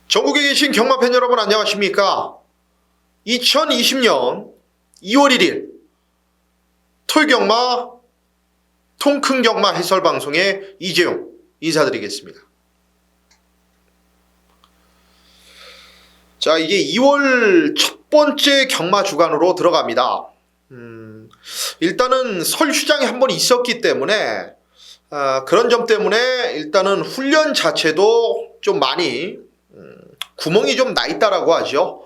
전국에 계신 경마팬 여러분 안녕하십니까? 2020년 2월 1일 톨경마 통큰경마 해설방송의 이재용 인사드리겠습니다. 자, 이게 2월 첫 번째 경마 주간으로 들어갑니다. 일단은 설 휴장이 한 번 있었기 때문에 그런 점 때문에 일단은 훈련 자체도 좀 많이 구멍이 좀 나 있다라고 하죠.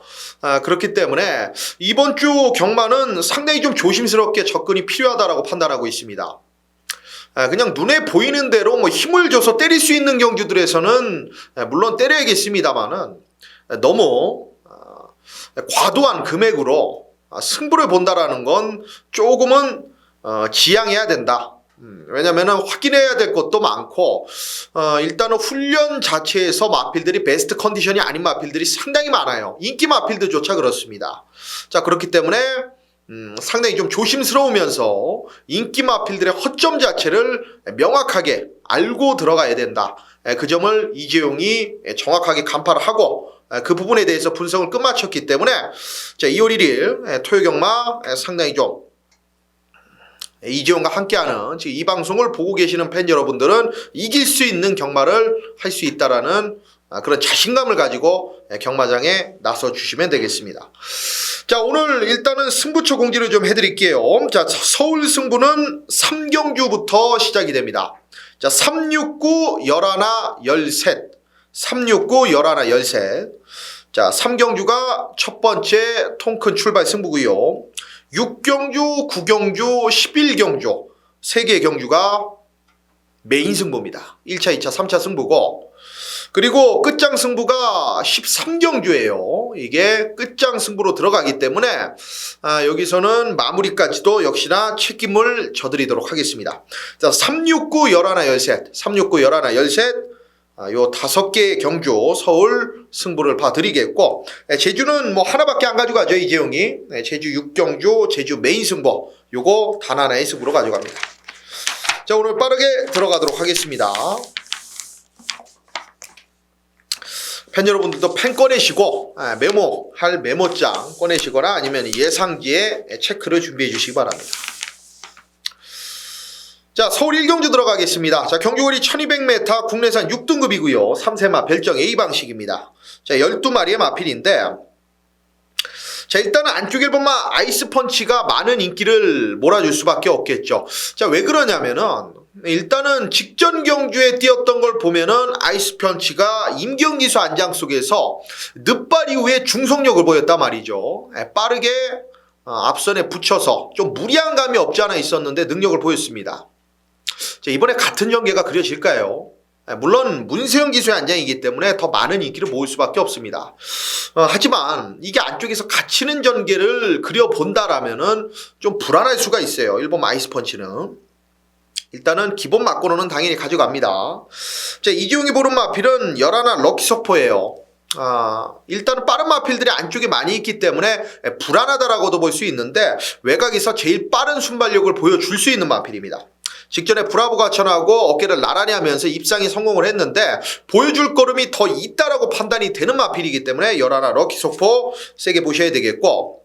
그렇기 때문에 이번 주 경마는 상당히 좀 조심스럽게 접근이 필요하다라고 판단하고 있습니다. 그냥 눈에 보이는 대로 뭐 힘을 줘서 때릴 수 있는 경주들에서는 물론 때려야겠습니다만은 너무 과도한 금액으로 승부를 본다라는 건 조금은 지양해야 된다. 왜냐면은 확인해야 될 것도 많고 일단은 훈련 자체에서 마필들이 베스트 컨디션이 아닌 마필들이 상당히 많아요. 인기 마필들조차 그렇습니다. 자, 그렇기 때문에 상당히 좀 조심스러우면서 인기 마필들의 허점 자체를 명확하게 알고 들어가야 된다. 그 점을 이재용이 정확하게 간파를 하고 그 부분에 대해서 분석을 끝마쳤기 때문에 자, 2월 1일 토요경마 상당히 좀 이재용과 함께하는 지금 이 방송을 보고 계시는 팬 여러분들은 이길 수 있는 경마를 할 수 있다라는 그런 자신감을 가지고 경마장에 나서 주시면 되겠습니다. 자, 오늘 일단은 승부처 공지를 좀 해드릴게요. 자, 서울 승부는 3경주부터 시작이 됩니다. 자, 369, 11, 13. 369, 11, 13. 자, 3경주가 첫 번째 통큰 출발 승부고요. 6경주, 9경주, 11경주 3개의 경주가 메인 승부입니다. 1차, 2차, 3차 승부고 그리고 끝장 승부가 13경주예요. 이게 끝장 승부로 들어가기 때문에 여기서는 마무리까지도 역시나 책임을 져드리도록 하겠습니다. 자, 369, 11, 13, 369, 11, 13 요 5개의 경주 서울 승부를 봐드리겠고 제주는 뭐 하나밖에 안 가져가죠. 이재용이 제주 6경주 제주 메인 승부 요거 단 하나의 승부로 가져갑니다. 자, 오늘 빠르게 들어가도록 하겠습니다. 팬 여러분들도 펜 꺼내시고 메모할 메모장 꺼내시거나 아니면 예상지에 체크를 준비해 주시기 바랍니다. 자, 서울 1경주 들어가겠습니다. 자, 경주거리 1200m 국내산 6등급이고요. 3세마 별정 A 방식입니다. 자, 12마리의 마필인데 자, 일단은 안쪽 1번마 아이스펀치가 많은 인기를 몰아줄 수밖에 없겠죠. 자, 왜 그러냐면은 일단은 직전 경주에 뛰었던 걸 보면은 아이스펀치가 임경기수 안장 속에서 늦발 이후에 중속력을 보였단 말이죠. 빠르게 앞선에 붙여서 좀 무리한 감이 없지 않아 있었는데 능력을 보였습니다. 자, 이번에 같은 전개가 그려질까요? 물론 문세영 기수의 안장이기 때문에 더 많은 인기를 모을 수밖에 없습니다. 하지만 이게 안쪽에서 갇히는 전개를 그려본다라면은 좀 불안할 수가 있어요. 1번 아이스펀치는. 일단은 기본 막고는 당연히 가져갑니다. 자, 이재용이 보는 마필은 11 럭키소포예요. 일단은 빠른 마필들이 안쪽에 많이 있기 때문에 불안하다라고도 볼 수 있는데 외곽에서 제일 빠른 순발력을 보여줄 수 있는 마필입니다. 직전에 브라보가 천하고 어깨를 나란히 하면서 입상이 성공을 했는데 보여줄 걸음이 더 있다라고 판단이 되는 마필이기 때문에 11 럭키소포 세게 보셔야 되겠고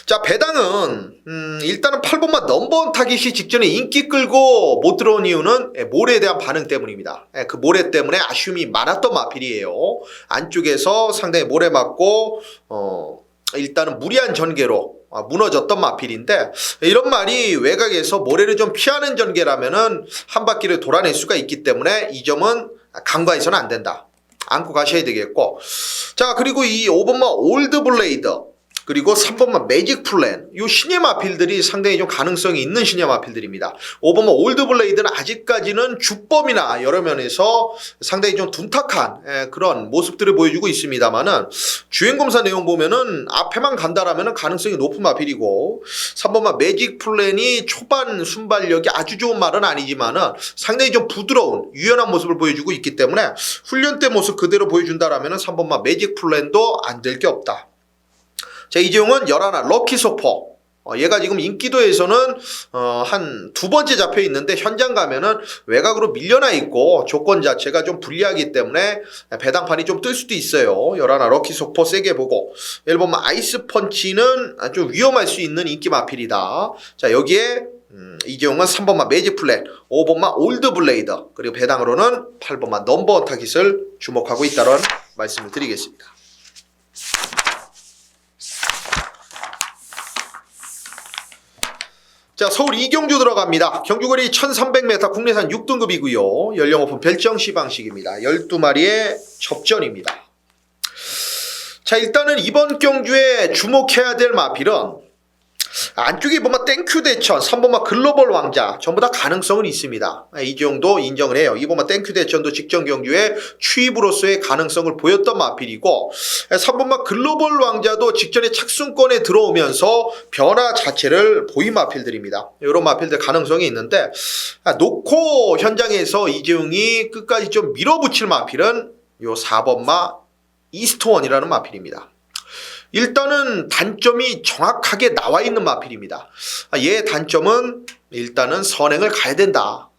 자, 배당은 일단은 8번마 넘버원 타깃이 직전에 인기 끌고 못 들어온 이유는 모래에 대한 반응 때문입니다. 그 모래 때문에 아쉬움이 많았던 마필이에요. 안쪽에서 상당히 모래 맞고 일단은 무리한 전개로 무너졌던 마필인데 이런 말이 외곽에서 모래를 좀 피하는 전개라면은 한 바퀴를 돌아낼 수가 있기 때문에 이 점은 간과해서는 안 된다. 안고 가셔야 되겠고 자, 그리고 이 5번마 올드블레이드 그리고 3번마 매직 플랜 이 신예 마필들이 상당히 좀 가능성이 있는 신예 마필들입니다. 5번마 올드블레이드는 아직까지는 주법이나 여러 면에서 상당히 좀 둔탁한 그런 모습들을 보여주고 있습니다만은 주행검사 내용 보면은 앞에만 간다라면은 가능성이 높은 마필이고 3번마 매직 플랜이 초반 순발력이 아주 좋은 말은 아니지만은 상당히 좀 부드러운 유연한 모습을 보여주고 있기 때문에 훈련 때 모습 그대로 보여준다라면은 3번마 매직 플랜도 안 될 게 없다. 자, 이재용은 11 럭키소포 얘가 지금 인기도에서는 한 두 번째 잡혀 있는데 현장 가면은 외곽으로 밀려나 있고 조건 자체가 좀 불리하기 때문에 배당판이 좀 뜰 수도 있어요. 11 럭키 속포 세게 보고 1번 아이스 펀치는 좀 위험할 수 있는 인기 마필이다. 자, 여기에 이재용은 3번마 매직 플랫, 5번마 올드 블레이드, 그리고 배당으로는 8번마 넘버원 타깃을 주목하고 있다는 말씀을 드리겠습니다. 자, 서울 이경주 들어갑니다. 경주거리 1300m 국내산 6등급이고요. 연령 오픈 별정 시방식입니다. 12마리의 접전입니다. 자, 일단은 이번 경주에 주목해야 될 마필은 안쪽에 보면 땡큐 대천, 3번마 글로벌 왕자 전부 다 가능성은 있습니다. 이정도 인정을 해요. 2번마 땡큐 대천도 직전 경주에 추입으로서의 가능성을 보였던 마필이고 3번마 글로벌 왕자도 직전에 착순권에 들어오면서 변화 자체를 보인 마필들입니다. 이런 마필들 가능성이 있는데 놓고 현장에서 이재용이 끝까지 좀 밀어붙일 마필은 요 4번마 이스트원이라는 마필입니다. 일단은 단점이 정확하게 나와 있는 마필입니다. 얘의 단점은 일단은 선행을 가야 된다.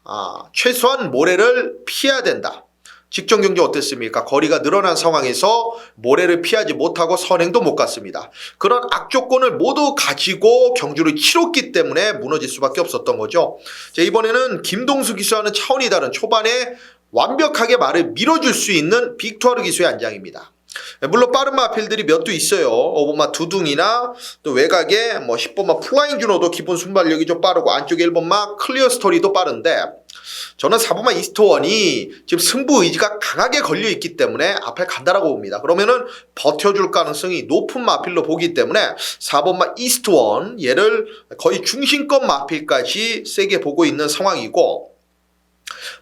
최소한 모래를 피해야 된다. 직전 경주 어땠습니까? 거리가 늘어난 상황에서 모래를 피하지 못하고 선행도 못 갔습니다. 그런 악조건을 모두 가지고 경주를 치렀기 때문에 무너질 수밖에 없었던 거죠. 자, 이번에는 김동수 기수와는 차원이 다른 초반에 완벽하게 말을 밀어줄 수 있는 빅투아르 기수의 안장입니다. 물론 빠른 마필들이 몇 두 있어요. 5번마 두둥이나 또 외곽에 10번마 플라잉 주노도 기본 순발력이 좀 빠르고 안쪽에 1번마 클리어 스토리도 빠른데 저는 4번마 이스트원이 지금 승부 의지가 강하게 걸려 있기 때문에 앞에 간다라고 봅니다. 그러면은 버텨줄 가능성이 높은 마필로 보기 때문에 4번마 이스트원 얘를 거의 중심권 마필까지 세게 보고 있는 상황이고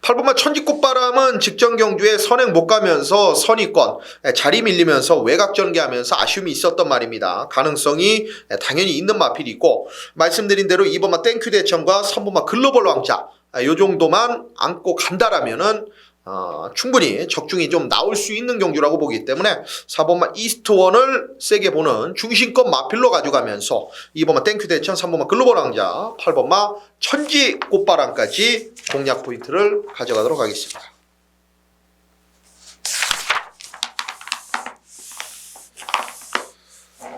8번마 천지꽃바람은 직전 경주에 선행 못 가면서 선의권 자리 밀리면서 외곽 전개하면서 아쉬움이 있었던 말입니다. 가능성이 당연히 있는 마필이고 말씀드린 대로 2번마 땡큐 대천과 3번마 글로벌 왕자 요 정도만 안고 간다라면은 충분히 적중이 좀 나올 수 있는 경주라고 보기 때문에 4번마 이스트원을 세게 보는 중심권 마필로 가져가면서 2번마 땡큐 대천, 3번마 글로벌 왕자, 8번마 천지 꽃바람까지 공략 포인트를 가져가도록 하겠습니다.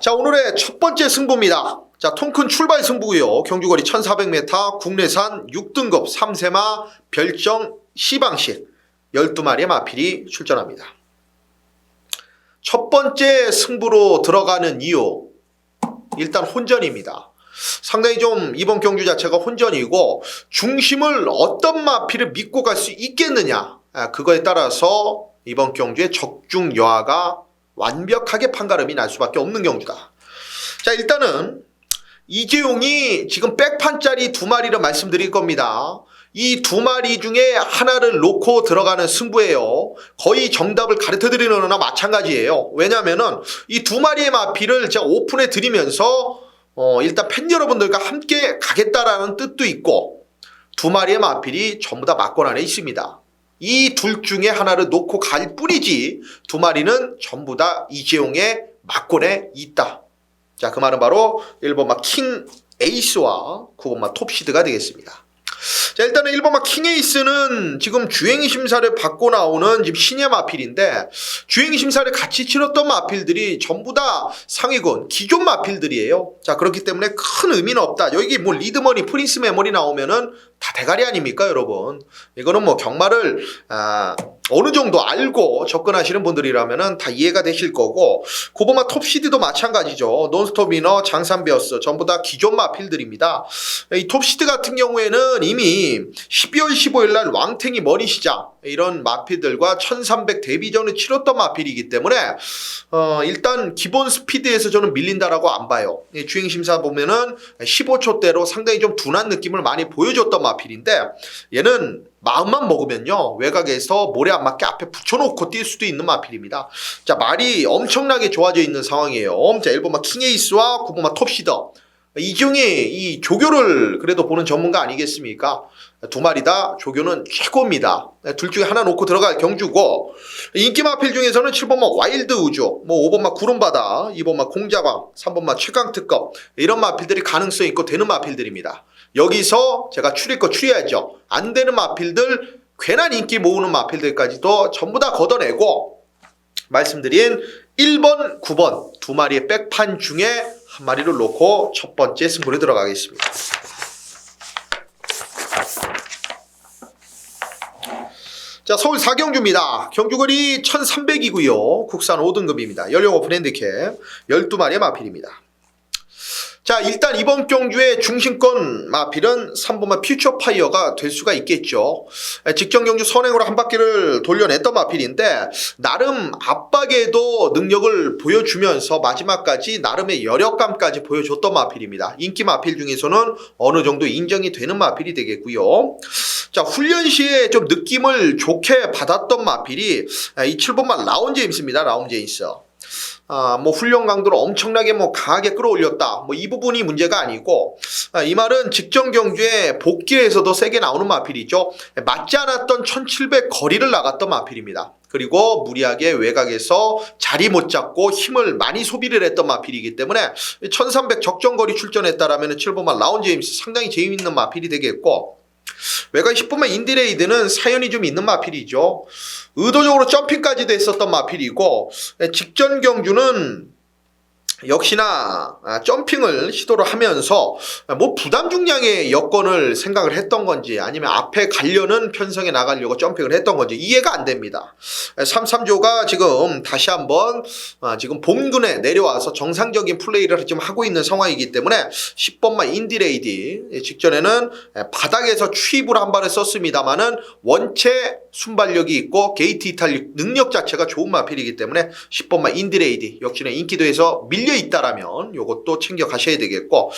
자, 오늘의 첫 번째 승부입니다. 자, 통큰 출발 승부고요. 경주거리 1400m 국내산 6등급 3세마 별정 시방식 12마리의 마필이 출전합니다. 첫 번째 승부로 들어가는 이유 일단 혼전입니다. 상당히 좀 이번 경주 자체가 혼전이고 중심을 어떤 마필을 믿고 갈 수 있겠느냐 그거에 따라서 이번 경주의 적중 여하가 완벽하게 판가름이 날 수밖에 없는 경주다. 자, 일단은 이재용이 지금 백판짜리 2마리를 말씀드릴 겁니다. 이 2마리 중에 하나를 놓고 들어가는 승부예요. 거의 정답을 가르쳐드리는 거나 마찬가지예요. 왜냐면은 이 2마리의 마필을 제가 오픈해 드리면서 일단 팬 여러분들과 함께 가겠다라는 뜻도 있고 2마리의 마필이 전부 다 막권 안에 있습니다. 이 둘 중에 하나를 놓고 갈 뿐이지 2마리는 전부 다 이재용의 막권에 있다. 자, 그 말은 바로 1번마 킹 에이스와 9번마 톱시드가 되겠습니다. 자, 일단은 1번마 킹 에이스는 지금 주행위 심사를 받고 나오는 지금 신예 마필인데 주행위 심사를 같이 치렀던 마필들이 전부 다 상위군 기존 마필들이에요. 자, 그렇기 때문에 큰 의미는 없다. 여기 뭐 리드머니, 프린스 메모리 나오면은 다 대가리 아닙니까, 여러분? 이거는 뭐 경마를 어느 정도 알고 접근하시는 분들이라면은 다 이해가 되실 거고 9번마 톱시드도 마찬가지죠. 논스톱이너, 장산베어스 전부 다 기존 마필들입니다. 이 톱시드 같은 경우에는 이미 12월 15일 날 왕탱이 머니 시장 이런 마필들과 1300 데뷔전을 치렀던 마필이기 때문에 일단 기본 스피드에서 저는 밀린다라고 안 봐요. 주행심사 보면은 15초대로 상당히 좀 둔한 느낌을 많이 보여줬던 마필인데 얘는 마음만 먹으면요 외곽에서 모래 안 맞게 앞에 붙여놓고 뛸 수도 있는 마필입니다. 자, 말이 엄청나게 좋아져 있는 상황이에요. 자, 1번마 킹에이스와 9번마 톱시더 이중에 이 조교를 그래도 보는 전문가 아니겠습니까? 두 마리 다 조교는 최고입니다. 둘 중에 하나 놓고 들어갈 경주고, 인기 마필 중에서는 7번마 와일드 우주, 5번마 구름바다, 2번마 공자광, 3번마 최강특급, 이런 마필들이 가능성 있고 되는 마필들입니다. 여기서 제가 추릴 거 추려야죠. 안 되는 마필들, 괜한 인기 모으는 마필들까지도 전부 다 걷어내고, 말씀드린 1번, 9번 두 마리의 백판 중에 한 마리를 놓고 첫 번째 승부에 들어가겠습니다. 자, 서울 4경주입니다. 경주거리 1300이고요. 국산 5등급입니다. 연령 오픈 핸디캡 12마리의 마필입니다. 자, 일단 이번 경주의 중심권 마필은 3번마 퓨처파이어가 될 수가 있겠죠. 직전 경주 선행으로 한 바퀴를 돌려냈던 마필인데 나름 압박에도 능력을 보여주면서 마지막까지 나름의 여력감까지 보여줬던 마필입니다. 인기 마필 중에서는 어느 정도 인정이 되는 마필이 되겠고요. 자, 훈련 시에 좀 느낌을 좋게 받았던 마필이 이 7번마 라운제임스입니다. 라운제임스. 훈련 강도를 엄청나게 강하게 끌어올렸다. 이 부분이 문제가 아니고, 이 말은 직전 경주에 복귀에서도 세게 나오는 마필이죠. 맞지 않았던 1700 거리를 나갔던 마필입니다. 그리고 무리하게 외곽에서 자리 못 잡고 힘을 많이 소비를 했던 마필이기 때문에 1300 적정거리 출전했다라면 7번마 라운제임스 상당히 재미있는 마필이 되겠고, 외곽 10번마 인디레이드는 사연이 좀 있는 마필이죠. 의도적으로 점핑까지도 했었던 마필이고, 직전 경주는 역시나 점핑을 시도를 하면서 부담 중량의 여건을 생각을 했던 건지 아니면 앞에 가려는 편성에 나가려고 점핑을 했던 건지 이해가 안 됩니다. 33조가 지금 다시 한번 지금 본근에 내려와서 정상적인 플레이를 지금 하고 있는 상황이기 때문에 10번마 인디레이디 직전에는 바닥에서 추입을 한 발을 썼습니다만은 원체 순발력이 있고 게이트 이탈 능력 자체가 좋은 마필이기 때문에 10번마 인디레이디 역시나 인기도에서 밀려 있다라면 요것도 챙겨 가셔야 되겠고,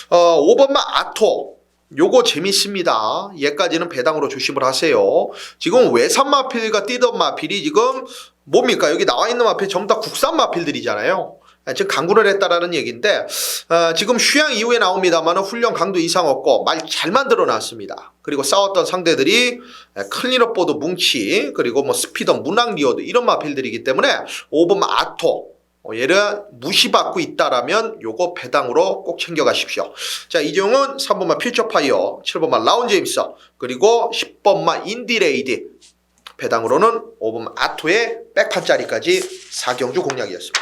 5번마 아토 요거 재밌습니다. 얘까지는 배당으로 조심을 하세요. 지금 외산 마필과 뛰던 마필이 지금 뭡니까? 여기 나와 있는 마필 전부 다 국산 마필들이잖아요. 지금 강구를 했다라는 얘기인데, 지금 휴양 이후에 나옵니다만 훈련 강도 이상 없고 말 잘 만들어 놨습니다. 그리고 싸웠던 상대들이 클린업보드 뭉치, 그리고 스피더 문항리어드 이런 마필들이기 때문에 5번 아토 얘를 무시받고 있다라면 요거 배당으로 꼭 챙겨가십시오. 자, 이종은 3번마 퓨처파이어, 7번마 라운제임스, 그리고 10번마 인디레이디, 배당으로는 5번마 아토의 백판짜리까지 4경주 공략이었습니다.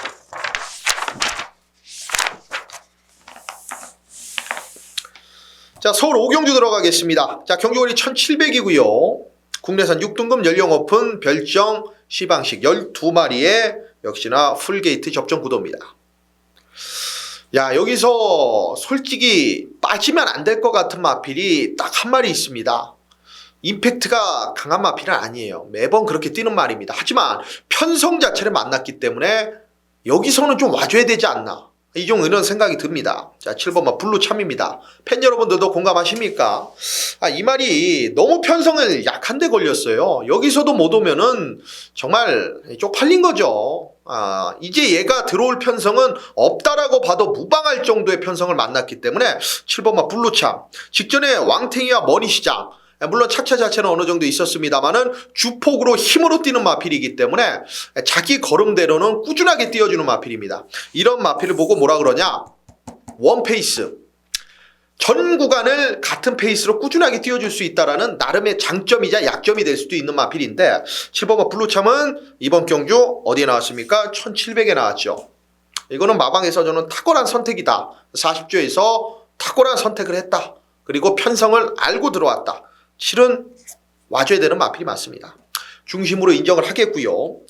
자, 서울 5경주 들어가겠습니다. 자, 경주거리 1700이고요. 국내산 6등급 연령 오픈 별정 시방식 12마리의 역시나 풀게이트 접전 구도입니다. 야, 여기서 솔직히 빠지면 안 될 것 같은 마필이 딱 한 마리 있습니다. 임팩트가 강한 마필은 아니에요. 매번 그렇게 뛰는 말입니다. 하지만 편성 자체를 만났기 때문에 여기서는 좀 와줘야 되지 않나, 이종 이런 생각이 듭니다. 자, 7번마 블루참입니다. 팬 여러분들도 공감하십니까? 이 말이 너무 편성을 약한데 걸렸어요. 여기서도 못 오면은 정말 쪽팔린 거죠. 이제 얘가 들어올 편성은 없다라고 봐도 무방할 정도의 편성을 만났기 때문에 7번마 블루참, 직전에 왕탱이와 머니시장, 물론 착차 자체는 어느 정도 있었습니다만은 주폭으로 힘으로 뛰는 마필이기 때문에 자기 걸음대로는 꾸준하게 뛰어주는 마필입니다. 이런 마필을 보고 뭐라 그러냐, 원페이스, 전 구간을 같은 페이스로 꾸준하게 뛰어줄 수 있다라는 나름의 장점이자 약점이 될 수도 있는 마필인데, 7번마 블루참은 이번 경주 어디에 나왔습니까? 1700에 나왔죠. 이거는 마방에서 저는 탁월한 선택이다. 40조에서 탁월한 선택을 했다. 그리고 편성을 알고 들어왔다. 실은 와줘야 되는 마필이 맞습니다. 중심으로 인정을 하겠고요.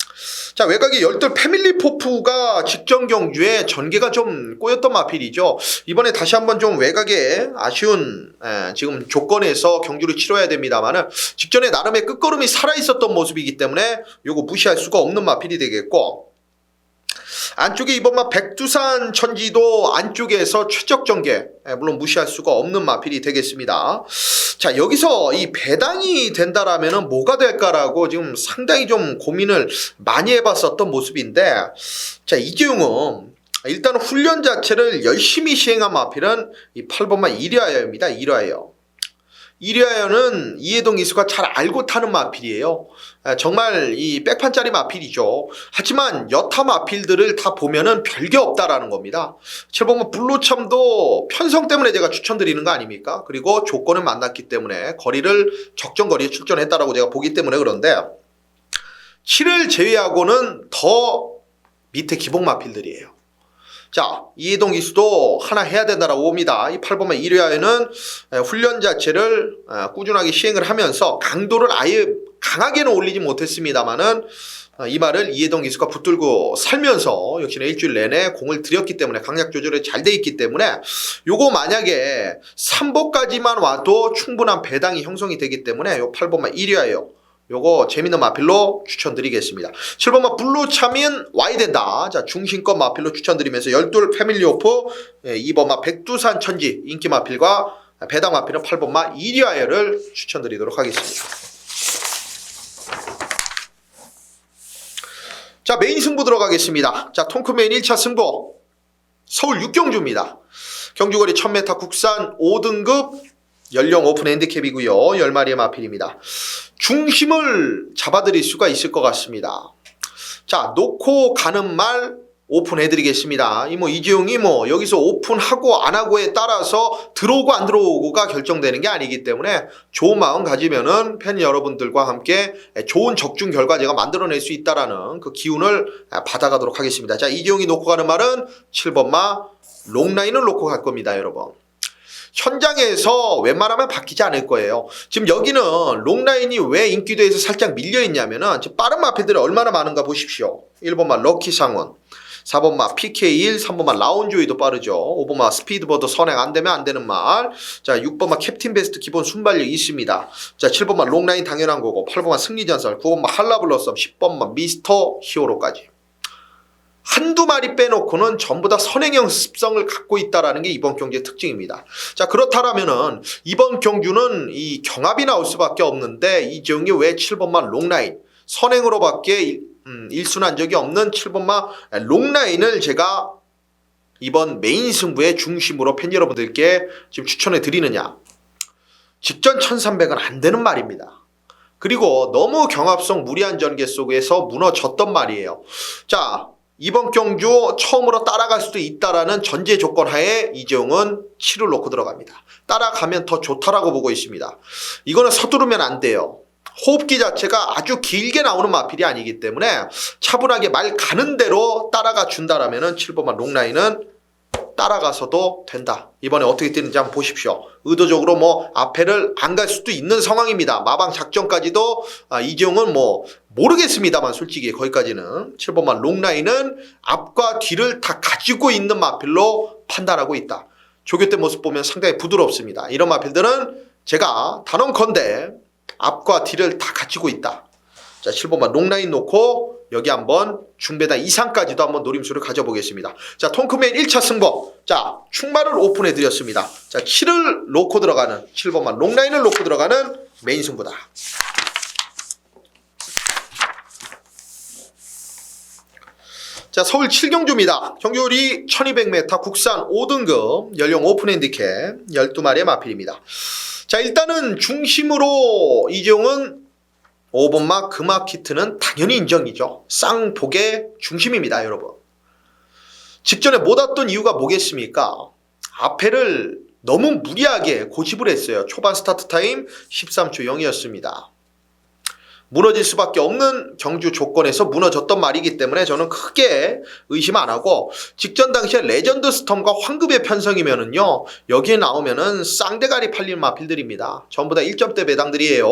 자, 외곽에 열돌 패밀리 포프가 직전 경주에 전개가 좀 꼬였던 마필이죠. 이번에 다시 한번 좀 외곽에 아쉬운 지금 조건에서 경주를 치러야 됩니다만은 직전에 나름의 끝걸음이 살아있었던 모습이기 때문에 요거 무시할 수가 없는 마필이 되겠고, 안쪽에 이번마 백두산 천지도 안쪽에서 최적 전개, 물론 무시할 수가 없는 마필이 되겠습니다. 자, 여기서 이 배당이 된다라면은 뭐가 될까라고 지금 상당히 좀 고민을 많이 해봤었던 모습인데, 자, 이재용은 일단 훈련 자체를 열심히 시행한 마필은 이 8번마 이리아예입니다. 이리아예요. 이리하여는 이해동 이수가 잘 알고 타는 마필이에요. 정말 이 백판짜리 마필이죠. 하지만 여타 마필들을 다 보면은 별게 없다라는 겁니다. 7번은 블루참도 편성 때문에 제가 추천드리는 거 아닙니까? 그리고 조건을 만났기 때문에 거리를 적정 거리에 출전했다라고 제가 보기 때문에 그런데 7을 제외하고는 더 밑에 기복 마필들이에요. 자, 이해동 기수도 하나 해야 된다라고 봅니다. 이 8번만 이리하여는 훈련 자체를 꾸준하게 시행을 하면서 강도를 아예 강하게는 올리지 못했습니다만은 이 말을 이해동 기수가 붙들고 살면서 역시나 일주일 내내 공을 들였기 때문에 강약 조절이 잘 돼 있기 때문에 요거 만약에 3보까지만 와도 충분한 배당이 형성이 되기 때문에 요 8번만 1위하여 요거 재밌는 마필로 추천드리겠습니다. 7번만 블루차민 와야 된다. 자, 중심권 마필로 추천드리면서 12 패밀리 오프 2번만 백두산 천지 인기 마필과 배당 마필은 8번만 이리하여를 추천드리도록 하겠습니다. 자, 메인 승부 들어가겠습니다. 자, 통크메인 1차 승부 서울 6경주입니다. 경주거리 1000m 국산 5등급 연령 오픈 핸디캡이고요. 10마리의 마필입니다. 중심을 잡아드릴 수가 있을 것 같습니다. 자, 놓고 가는 말 오픈해드리겠습니다. 이재용이 여기서 오픈하고 안 하고에 따라서 들어오고 안 들어오고가 결정되는 게 아니기 때문에 좋은 마음 가지면은 팬 여러분들과 함께 좋은 적중 결과 제가 만들어낼 수 있다라는 그 기운을 받아가도록 하겠습니다. 자, 이재용이 놓고 가는 말은 7번마 롱라인을 놓고 갈 겁니다, 여러분. 현장에서 웬만하면 바뀌지 않을 거예요. 지금 여기는 롱라인이 왜 인기도에서 살짝 밀려있냐면은 빠른 마필들이 얼마나 많은가 보십시오. 1번마 럭키상원, 4번마 PK1, 3번마 라운조이도 빠르죠. 5번마 스피드버드 선행 안되면 안되는 말. 자, 6번마 캡틴 베스트 기본 순발력 있습니다. 자, 7번마 롱라인 당연한 거고, 8번마 승리전설, 9번마 한라블러썸, 10번마 미스터 히어로까지. 한두 마리 빼놓고는 전부 다 선행형 습성을 갖고 있다는 게 이번 경주의 특징입니다. 자, 그렇다면은 이번 경주는 이 경합이 나올 수밖에 없는데 이재용이 왜 7번만 롱라인 선행으로밖에 일순한 적이 없는 7번만 롱라인을 제가 이번 메인 승부의 중심으로 팬 여러분들께 지금 추천해 드리느냐. 직전 1300은 안 되는 말입니다. 그리고 너무 경합성 무리한 전개 속에서 무너졌던 말이에요. 자, 이번 경주 처음으로 따라갈 수도 있다라는 전제 조건 하에 이재용은 7을 놓고 들어갑니다. 따라가면 더 좋다라고 보고 있습니다. 이거는 서두르면 안 돼요. 호흡기 자체가 아주 길게 나오는 마필이 아니기 때문에 차분하게 말 가는 대로 따라가 준다라면 7번만 롱라인은 따라가서도 된다. 이번에 어떻게 뛰는지 한번 보십시오. 의도적으로 앞에를 안 갈 수도 있는 상황입니다. 마방 작전까지도 이재용은 모르겠습니다만 솔직히 거기까지는 7번만 롱라인은 앞과 뒤를 다 가지고 있는 마필로 판단하고 있다. 조교 때 모습 보면 상당히 부드럽습니다. 이런 마필들은 제가 단언컨대 앞과 뒤를 다 가지고 있다. 자, 7번만 롱라인 놓고 여기 한번 중배당 이상까지도 한번 노림수를 가져보겠습니다. 자, 통크맨 1차 승부. 자, 충마를 오픈해 드렸습니다. 자, 7을 놓고 들어가는 7번만 롱라인을 놓고 들어가는 메인 승부다. 자, 서울 7경주입니다. 경주거리 1200m 국산 5등급 연령 오픈 핸디캡 12마리의 마필입니다. 자, 일단은 중심으로 이재용은 5번마 금화키트는 당연히 인정이죠. 쌍복의 중심입니다, 여러분. 직전에 못 왔던 이유가 뭐겠습니까? 앞에를 너무 무리하게 고집을 했어요. 초반 스타트 타임 13초 0이었습니다. 무너질 수밖에 없는 경주 조건에서 무너졌던 말이기 때문에 저는 크게 의심 안 하고 직전 당시에 레전드 스톰과 황급의 편성이면은요 여기에 나오면은 쌍대가리 팔리는 마필들입니다. 전부 다 1점대 배당들이에요.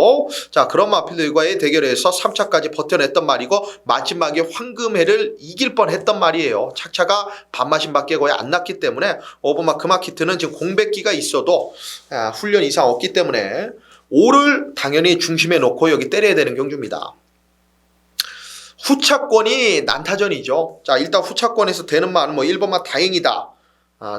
자, 그런 마필들과의 대결에서 3차까지 버텨냈던 말이고 마지막에 황금해를 이길 뻔했던 말이에요. 착차가 반마신밖에 거의 안 났기 때문에 오버마 금화키트는 지금 공백기가 있어도 훈련 이상 없기 때문에 5를 당연히 중심에 놓고 여기 때려야 되는 경주입니다. 후차권이 난타전이죠. 자, 일단 후차권에서 되는 말은 1번만 다행이다.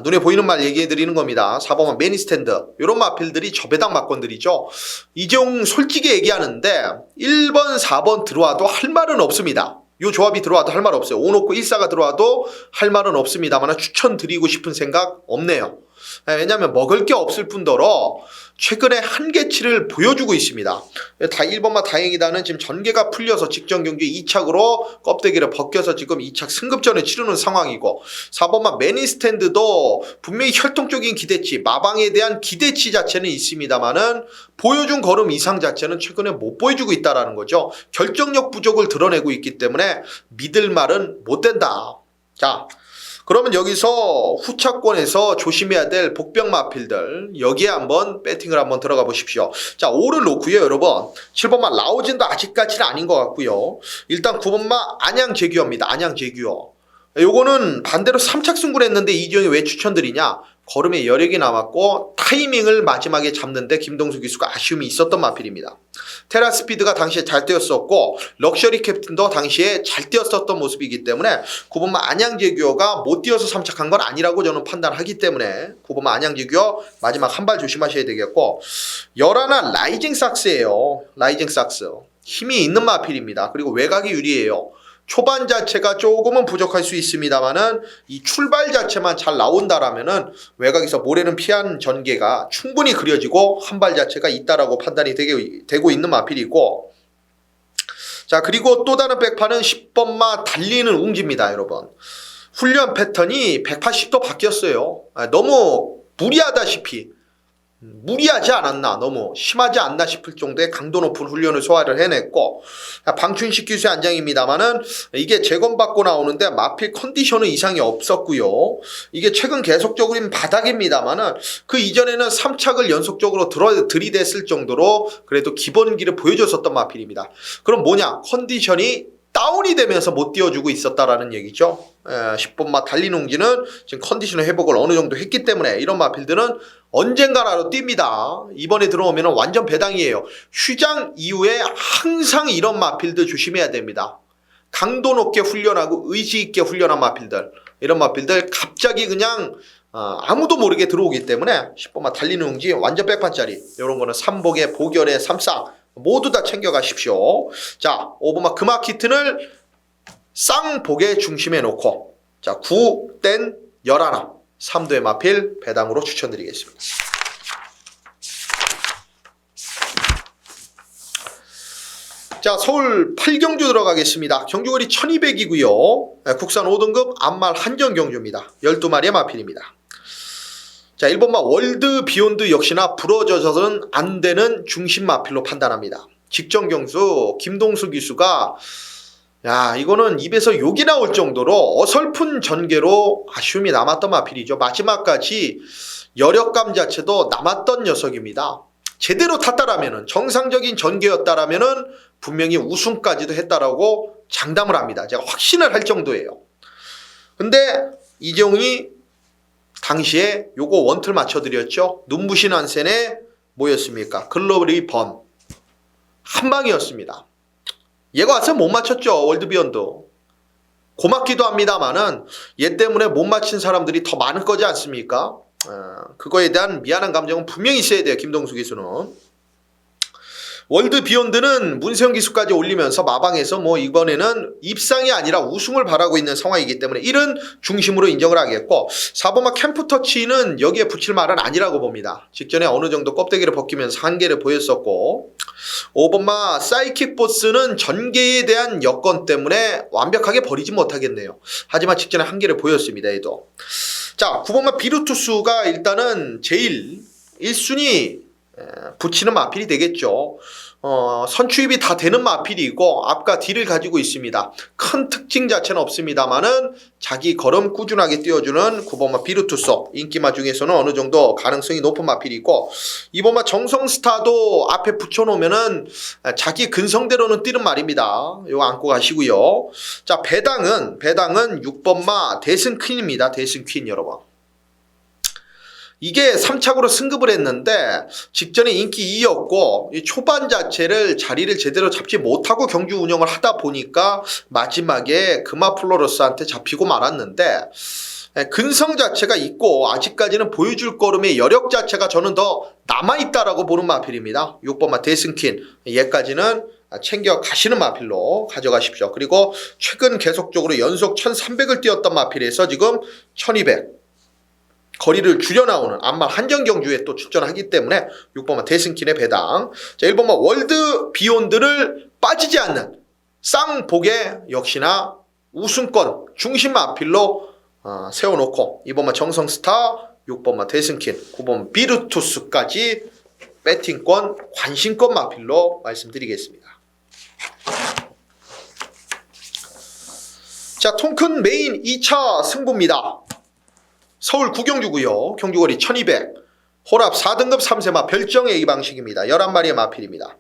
눈에 보이는 말 얘기해 드리는 겁니다. 4번만 매니스탠드. 이런 마필들이 저배당 막건들이죠. 이재용 솔직히 얘기하는데 1번, 4번 들어와도 할 말은 없습니다. 요 조합이 들어와도 할 말 없어요. 5 놓고 1사가 들어와도 할 말은 없습니다만 추천드리고 싶은 생각 없네요. 왜냐하면 먹을 게 없을 뿐더러 최근에 한계치를 보여주고 있습니다. 다 1번마 다행이다는 지금 전개가 풀려서 직전 경기 2착으로 껍데기를 벗겨서 지금 2착 승급전을 치르는 상황이고, 4번마 매니스탠드도 분명히 혈통적인 기대치, 마방에 대한 기대치 자체는 있습니다만은 보여준 걸음 이상 자체는 최근에 못 보여주고 있다는 거죠. 결정력 부족을 드러내고 있기 때문에 믿을 말은 못 된다. 자, 그러면 여기서 후차권에서 조심해야 될 복병 마필들, 여기에 한번 배팅을 한번 들어가 보십시오. 자, 5를 놓고요, 여러분. 7번마 라오진도 아직까지는 아닌 것 같고요. 일단 9번마 안양제규어입니다. 안양제규어. 요거는 반대로 3착 승부를 했는데 이지영이 왜 추천드리냐? 걸음에 여력이 남았고 타이밍을 마지막에 잡는데 김동수 기수가 아쉬움이 있었던 마필입니다. 테라스피드가 당시에 잘 뛰었었고 럭셔리 캡틴도 당시에 잘 뛰었었던 모습이기 때문에 9번마 안양제규어가 못 뛰어서 3착한 건 아니라고 저는 판단하기 때문에 9번마 안양제규어 마지막 한 발 조심하셔야 되겠고, 11 라이징 삭스예요. 라이징 삭스 힘이 있는 마필입니다. 그리고 외곽이 유리해요. 초반 자체가 조금은 부족할 수 있습니다만은 이 출발 자체만 잘 나온다라면은 외곽에서 모래는 피한 전개가 충분히 그려지고 한 발 자체가 있다라고 판단이 되고 있는 마필이고, 자, 그리고 또 다른 백판은 10번마 달리는 웅지입니다, 여러분. 훈련 패턴이 180도 바뀌었어요. 너무 무리하다시피, 무리하지 않았나, 너무 심하지 않나 싶을 정도의 강도 높은 훈련을 소화를 해냈고, 방춘식 기수의 안장입니다만은 이게 재검받고 나오는데 마필 컨디션은 이상이 없었고요. 이게 최근 계속적으로는 바닥입니다만은 그 이전에는 3착을 연속적으로 들이댔을 정도로 그래도 기본기를 보여줬었던 마필입니다. 그럼 뭐냐, 컨디션이 다운이 되면서 못 띄워주고 있었다라는 얘기죠. 10번마 달리농지는 지금 컨디션 회복을 어느 정도 했기 때문에 이런 마필들은 언젠가라도 뜁니다. 이번에 들어오면 완전 배당이에요. 휴장 이후에 항상 이런 마필들 조심해야 됩니다. 강도 높게 훈련하고 의지 있게 훈련한 마필들, 이런 마필들 갑자기 그냥 아무도 모르게 들어오기 때문에 10번마 달리농지 완전 백판짜리, 이런 거는 삼복에 보결에 삼쌍 모두 다 챙겨가십시오. 자, 5번마 금화키튼을 쌍복의 중심에 놓고, 자, 9, 땐 11 3도의 마필 배당으로 추천드리겠습니다. 자, 서울 8경주 들어가겠습니다. 경주거리 1200이고요. 국산 5등급 암말 한정 경주입니다. 12마리의 마필입니다. 자, 1번마 월드 비욘드 역시나 부러져서는 안 되는 중심 마필로 판단합니다. 직전 경수 김동수 기수가 이거는 입에서 욕이 나올 정도로 어설픈 전개로 아쉬움이 남았던 마필이죠. 마지막까지 여력감 자체도 남았던 녀석입니다. 제대로 탔다라면은, 정상적인 전개였다라면은 분명히 우승까지도 했다라고 장담을 합니다. 제가 확신을 할 정도예요. 근데 이재용이 당시에 요거 원틀 맞춰드렸죠. 눈부신 한센에 뭐였습니까? 글로벌이 번 한방이었습니다. 얘가 와서 못 맞췄죠. 월드비욘드. 고맙기도 합니다만은 얘 때문에 못 맞힌 사람들이 더 많을 거지 않습니까? 그거에 대한 미안한 감정은 분명히 있어야 돼요. 김동수 기수는. 월드 비욘드는 문세영 기수까지 올리면서 마방에서 뭐 이번에는 입상이 아니라 우승을 바라고 있는 상황이기 때문에 1은 중심으로 인정을 하겠고, 4번마 캠프터치는 여기에 붙일 말은 아니라고 봅니다. 직전에 어느 정도 껍데기를 벗기면서 한계를 보였었고, 5번마 사이킥 보스는 전개에 대한 여건 때문에 완벽하게 버리지 못하겠네요. 하지만 직전에 한계를 보였습니다. 얘도. 자, 9번마 비루투스가 일단은 제일 1순위 붙이는 마필이 되겠죠. 선추입이 다 되는 마필이고 앞과 뒤를 가지고 있습니다. 큰 특징 자체는 없습니다만은 자기 걸음 꾸준하게 띄워주는 9번마 비루투스, 인기마 중에서는 어느 정도 가능성이 높은 마필이고, 2번마 정성스타도 앞에 붙여놓으면은 자기 근성대로는 뛰는 말입니다. 이거 안고 가시고요. 자, 배당은 6번마 데슨퀸입니다. 데슨퀸 여러분. 이게 3착으로 승급을 했는데 직전에 인기 2였고 초반 자리를 제대로 잡지 못하고 경주 운영을 하다 보니까 마지막에 금화플로러스한테 잡히고 말았는데, 근성 자체가 있고 아직까지는 보여줄 걸음의 여력 자체가 저는 더 남아있다라고 보는 마필입니다. 6번마 데슨퀸, 얘까지는 챙겨 가시는 마필로 가져가십시오. 그리고 최근 계속적으로 연속 1300을 뛰었던 마필에서 지금 1200, 거리를 줄여 나오는 안말 한정 경주에 또 출전하기 때문에 6번마 대승킨의 배당. 자, 1번마 월드 비욘드를 빠지지 않는 쌍복의 역시나 우승권 중심 마필로 세워놓고 2번마 정성스타, 6번마 대승킨, 9번 비르투스까지 배팅권, 관심권 마필로 말씀드리겠습니다. 자, 통큰 메인 2차 승부입니다. 서울 구경주고요. 경주거리 1200, 홀합 4등급 3세마 별정 A 방식입니다. 11마리의 마필입니다.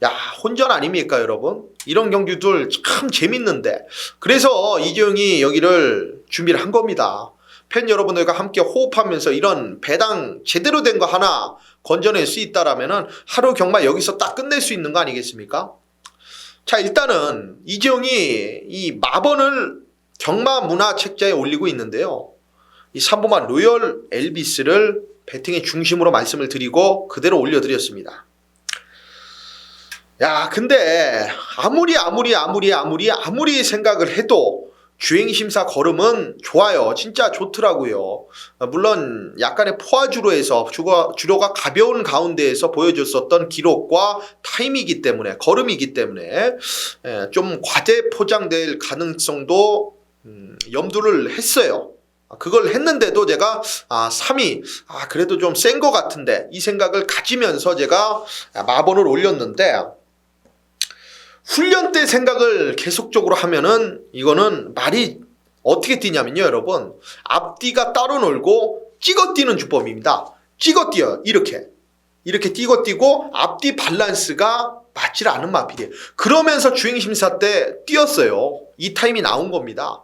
야, 혼전 아닙니까 여러분? 이런 경주들 참 재밌는데, 그래서 이재용이 여기를 준비를 한 겁니다. 팬 여러분들과 함께 호흡하면서 이런 배당 제대로 된 거 하나 건져낼 수 있다라면은 하루 경마 여기서 딱 끝낼 수 있는 거 아니겠습니까? 자, 일단은 이재용이 이 마번을 경마 문화 책자에 올리고 있는데요. 이 3번마 로열 엘비스를 배팅의 중심으로 말씀을 드리고 그대로 올려드렸습니다. 야, 근데 아무리 생각을 해도 주행심사 걸음은 좋아요. 진짜 좋더라고요. 물론 약간의 포화주로 해서 주로가 가벼운 가운데에서 보여줬었던 기록과 타임이기 때문에, 걸음이기 때문에 좀 과대 포장될 가능성도 염두를 했어요. 그걸 했는데도 제가 3위 그래도 좀 센 것 같은데 이 생각을 가지면서 제가 마번을 올렸는데, 훈련 때 생각을 계속적으로 하면은 이거는 말이 어떻게 뛰냐면요 여러분, 앞뒤가 따로 놀고 찍어 뛰는 주법입니다. 찍어 뛰어요. 이렇게 뛰고 뛰고 앞뒤 밸런스가 맞질 않은 마필이에요. 그러면서 주행심사 때 뛰었어요. 이 타임이 나온 겁니다.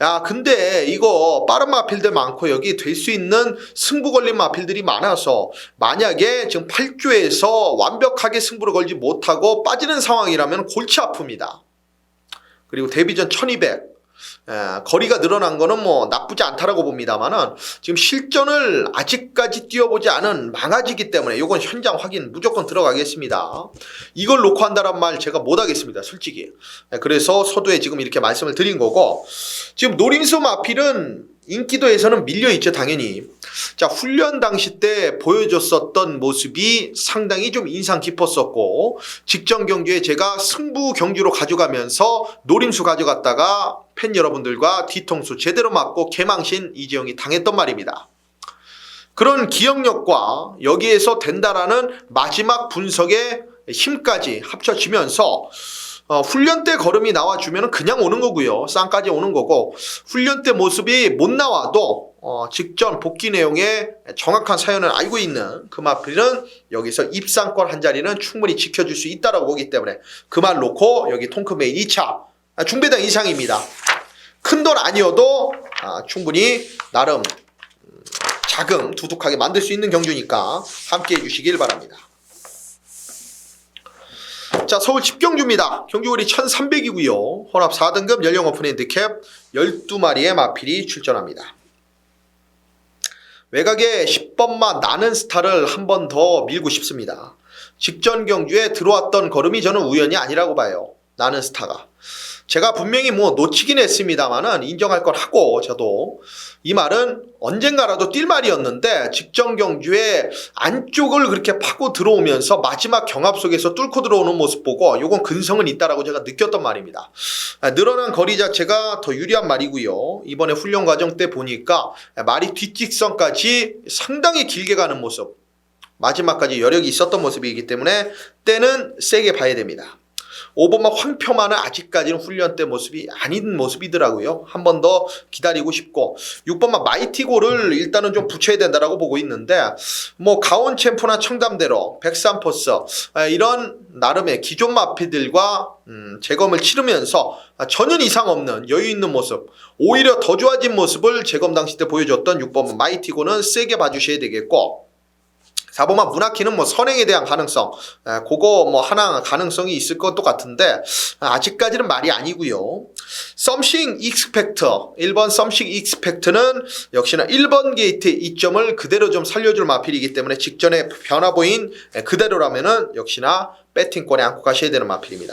야, 근데 이거 빠른 마필들 많고 여기 될 수 있는 승부 걸린 마필들이 많아서 만약에 지금 8조에서 완벽하게 승부를 걸지 못하고 빠지는 상황이라면 골치 아픕니다. 그리고 데뷔전 1200 거리가 늘어난 거는 뭐 나쁘지 않다라고 봅니다만은 지금 실전을 아직까지 뛰어보지 않은 망아지기 때문에 이건 현장 확인 무조건 들어가겠습니다. 이걸 놓고 한다란 말 제가 못하겠습니다 솔직히. 그래서 서두에 지금 이렇게 말씀을 드린 거고, 지금 노림수 마필은 인기도에서는 밀려있죠 당연히. 자, 훈련 당시 때 보여줬었던 모습이 상당히 좀 인상 깊었었고, 직전 경주에 제가 승부 경주로 가져가면서 노림수 가져갔다가 팬 여러분들과 뒤통수 제대로 맞고 개망신 이재용이 당했던 말입니다. 그런 기억력과 여기에서 된다라는 마지막 분석의 힘까지 합쳐지면서 훈련 때 걸음이 나와주면 그냥 오는 거고요. 쌍까지 오는 거고, 훈련 때 모습이 못 나와도 직전 복귀 내용에 정확한 사연을 알고 있는 그 마필은 여기서 입상권 한 자리는 충분히 지켜줄 수 있다고 보기 때문에 그 말 놓고 여기 통크메인 2차 중배당 이상입니다. 큰 돈 아니어도 충분히 나름 자금 두둑하게 만들 수 있는 경주니까 함께 해주시길 바랍니다. 자, 서울 집경주입니다. 경주거리 1300이고요. 혼합 4등급 연령 오픈 핸디캡 12마리의 마필이 출전합니다. 외곽에 10번마 나는 스타를 한 번 더 밀고 싶습니다. 직전 경주에 들어왔던 걸음이 저는 우연이 아니라고 봐요. 나는 스타가. 제가 분명히 뭐 놓치긴 했습니다만은 인정할 건 하고, 저도 이 말은 언젠가라도 뛸 말이었는데 직전 경주에 안쪽을 그렇게 파고 들어오면서 마지막 경합 속에서 뚫고 들어오는 모습 보고 요건 근성은 있다라고 제가 느꼈던 말입니다. 늘어난 거리 자체가 더 유리한 말이고요. 이번에 훈련 과정 때 보니까 말이 뒷직선까지 상당히 길게 가는 모습, 마지막까지 여력이 있었던 모습이기 때문에 때는 세게 봐야 됩니다. 5번마 황표만은 아직까지는 훈련 때 모습이 아닌 모습이더라고요. 한 번 더 기다리고 싶고, 6번마 마이티고를 일단은 좀 붙여야 된다라고 보고 있는데, 뭐 가온 챔프나 청담대로 백삼포스 이런 나름의 기존 마필들과 재검을 치르면서 전혀 이상 없는 여유 있는 모습, 오히려 더 좋아진 모습을 재검 당시 때 보여줬던 6번마 마이티고는 세게 봐주셔야 되겠고, 4번마 문학키는 뭐 선행에 대한 가능성, 그거 뭐 하나 가능성이 있을 것도 같은데 아직까지는 말이 아니고요. Something Expector 1번 Something Expect는 역시나 1번 게이트의 이점을 그대로 좀 살려줄 마필이기 때문에 직전에 변화 보인 그대로라면은 역시나 배팅권에 안고 가셔야 되는 마필입니다.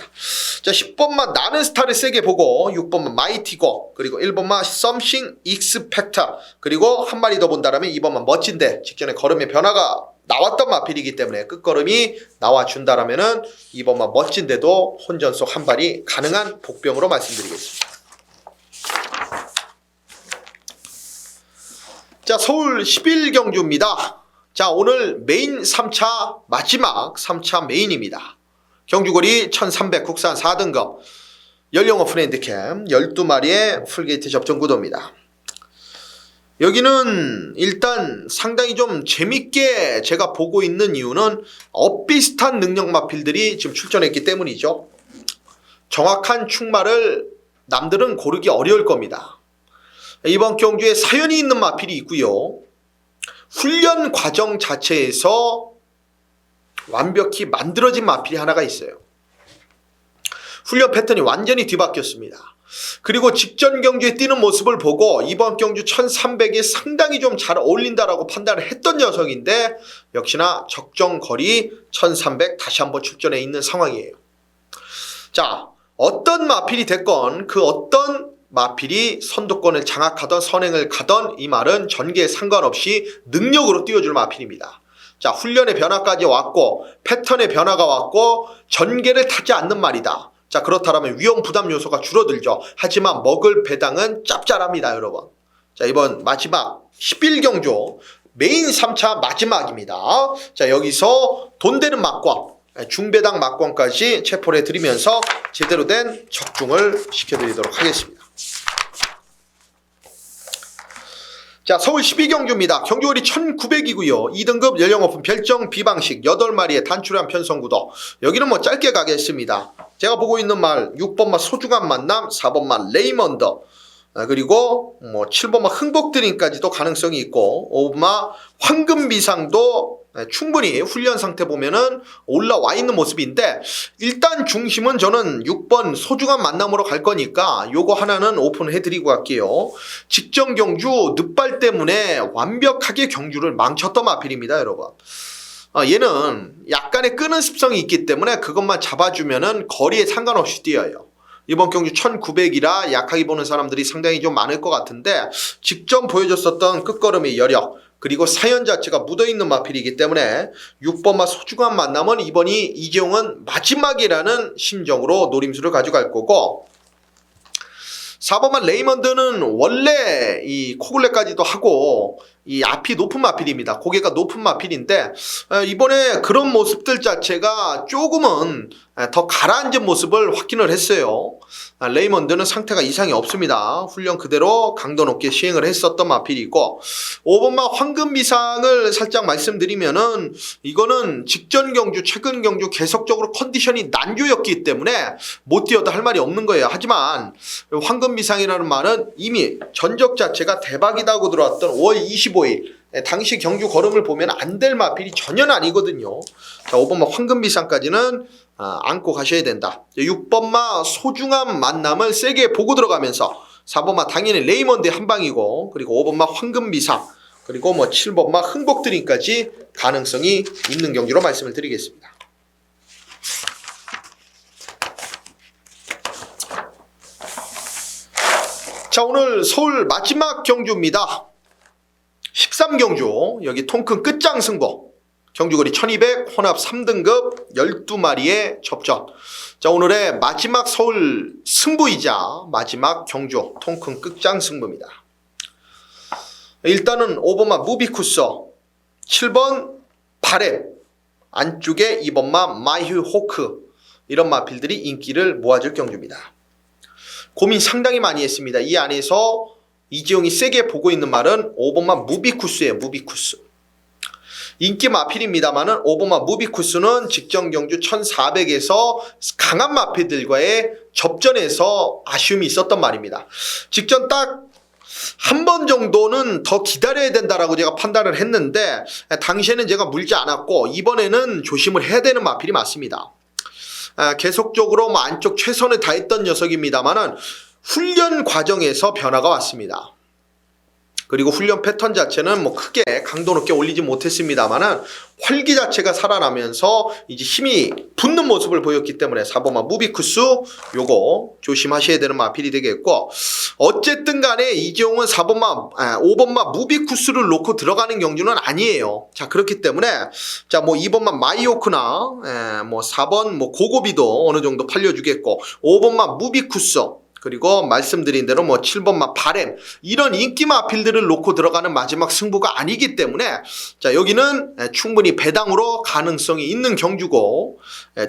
자, 10번만 나는 스타를 세게 보고 6번만 마이티고 그리고 1번만 Something Expector 그리고 한 마리 더 본다라면 2번만 멋진데 직전에 걸음의 변화가 나왔던 마필이기 때문에 끝걸음이 나와준다라면은 2번만 멋진데도 혼전속 한 발이 가능한 복병으로 말씀드리겠습니다. 자, 서울 11경주입니다. 자, 오늘 메인 3차 마지막 3차 메인입니다. 경주거리 1300 국산 4등급 연령 오픈 핸디캡 12마리의 풀게이트 접전 구도입니다. 여기는 일단 상당히 좀 재밌게 제가 보고 있는 이유는 엇비슷한 능력 마필들이 지금 출전했기 때문이죠. 정확한 축마를 남들은 고르기 어려울 겁니다. 이번 경주에 사연이 있는 마필이 있고요. 훈련 과정 자체에서 완벽히 만들어진 마필이 하나가 있어요. 훈련 패턴이 완전히 뒤바뀌었습니다. 그리고 직전 경주에 뛰는 모습을 보고 이번 경주 1300에 상당히 좀 잘 어울린다라고 판단을 했던 녀석인데 역시나 적정 거리 1300 다시 한번 출전해 있는 상황이에요. 자, 어떤 마필이 됐건 그 어떤 마필이 선두권을 장악하던 선행을 가던 이 말은 전개에 상관없이 능력으로 뛰어줄 마필입니다. 자, 훈련의 변화까지 왔고 패턴의 변화가 왔고 전개를 타지 않는 말이다. 자, 그렇다면 위험 부담 요소가 줄어들죠. 하지만 먹을 배당은 짭짤합니다, 여러분. 자, 이번 마지막 11경주 메인 3차 마지막입니다. 자, 여기서 돈 되는 막권, 중배당 막권까지 체포를 해드리면서 제대로 된 적중을 시켜드리도록 하겠습니다. 자, 서울 12경주입니다. 경주거리 1900이고요. 2등급 연령 오픈 별정 B방식 8마리의 단출한 편성구도. 여기는 뭐 짧게 가겠습니다. 제가 보고 있는 말 6번만 소중한 만남, 4번만 레이먼드, 그리고 뭐 7번만 흥복드림까지도 가능성이 있고 5번만 황금비상도 충분히 훈련 상태 보면은 올라와 있는 모습인데 일단 중심은 저는 6번 소중한 만남으로 갈 거니까 요거 하나는 오픈해 드리고 갈게요. 직전 경주 늦발 때문에 완벽하게 경주를 망쳤던 마필입니다, 여러분. 얘는 약간의 끄는 습성이 있기 때문에 그것만 잡아주면은 거리에 상관없이 뛰어요. 이번 경주 1900이라 약하게 보는 사람들이 상당히 좀 많을 것 같은데 직전 보여줬었던 끝걸음의 여력 그리고 사연 자체가 묻어있는 마필이기 때문에 6번만 소중한 만남은 이번이 이재용은 마지막이라는 심정으로 노림수를 가져갈 거고 4번만 레이먼드는 원래 이 코굴레까지도 하고 이 앞이 높은 마필입니다. 고개가 높은 마필인데 이번에 그런 모습들 자체가 조금은 더 가라앉은 모습을 확인을 했어요. 레이먼드는 상태가 이상이 없습니다. 훈련 그대로 강도 높게 시행을 했었던 마필이고 5번만 황금미상을 살짝 말씀드리면은 이거는 직전 경주 최근 경주 계속적으로 컨디션이 난조였기 때문에 못 뛰어도 할 말이 없는 거예요. 하지만 황금미상이라는 말은 이미 전적 자체가 대박이다고 들어왔던 5월 25일 당시 경주 걸음을 보면 안 될 마필이 전혀 아니거든요. 자, 5번만 황금비상까지는 안고 가셔야 된다. 6번마 소중한 만남을 세게 보고 들어가면서 4번마 당연히 레이먼드의 한방이고 그리고 5번마 황금비상 그리고 뭐 7번마 흥복드림까지 가능성이 있는 경주로 말씀을 드리겠습니다. 자, 오늘 서울 마지막 경주입니다. 13경주 여기 통큰 끝장 승부 경주거리 1200 혼합 3등급 12마리의 접전. 자, 오늘의 마지막 서울 승부이자 마지막 경주 통큰 끝장 승부입니다. 일단은 5번만 무비쿠서 7번 바렘 안쪽에 2번만 마휴 호크 이런 마필들이 인기를 모아줄 경주입니다. 고민 상당히 많이 했습니다. 이 안에서 이지용이 세게 보고 있는 말은 5번만 무비쿠스예요. 무비쿠스. 인기 마필입니다만은 5번만 무비쿠스는 직전 경주 1400에서 강한 마필들과의 접전에서 아쉬움이 있었던 말입니다. 직전 딱 한 번 정도는 더 기다려야 된다라고 제가 판단을 했는데 당시에는 제가 물지 않았고 이번에는 조심을 해야 되는 마필이 맞습니다. 계속적으로 뭐 안쪽 최선을 다했던 녀석입니다만은 훈련 과정에서 변화가 왔습니다. 그리고 훈련 패턴 자체는 뭐 크게 강도 높게 올리지 못했습니다만은 활기 자체가 살아나면서 이제 힘이 붙는 모습을 보였기 때문에 4번마 무비쿠스 요거 조심하셔야 되는 마필이 되겠고, 어쨌든 간에 이재용은 5번마 무비쿠스를 놓고 들어가는 경주는 아니에요. 자, 그렇기 때문에 자, 뭐 2번마 마이오크나 뭐 4번 뭐 고고비도 어느 정도 팔려주겠고, 5번마 무비쿠스, 그리고 말씀드린 대로 뭐 7번마 바램, 이런 인기 마필들을 놓고 들어가는 마지막 승부가 아니기 때문에 자, 여기는 충분히 배당으로 가능성이 있는 경주고,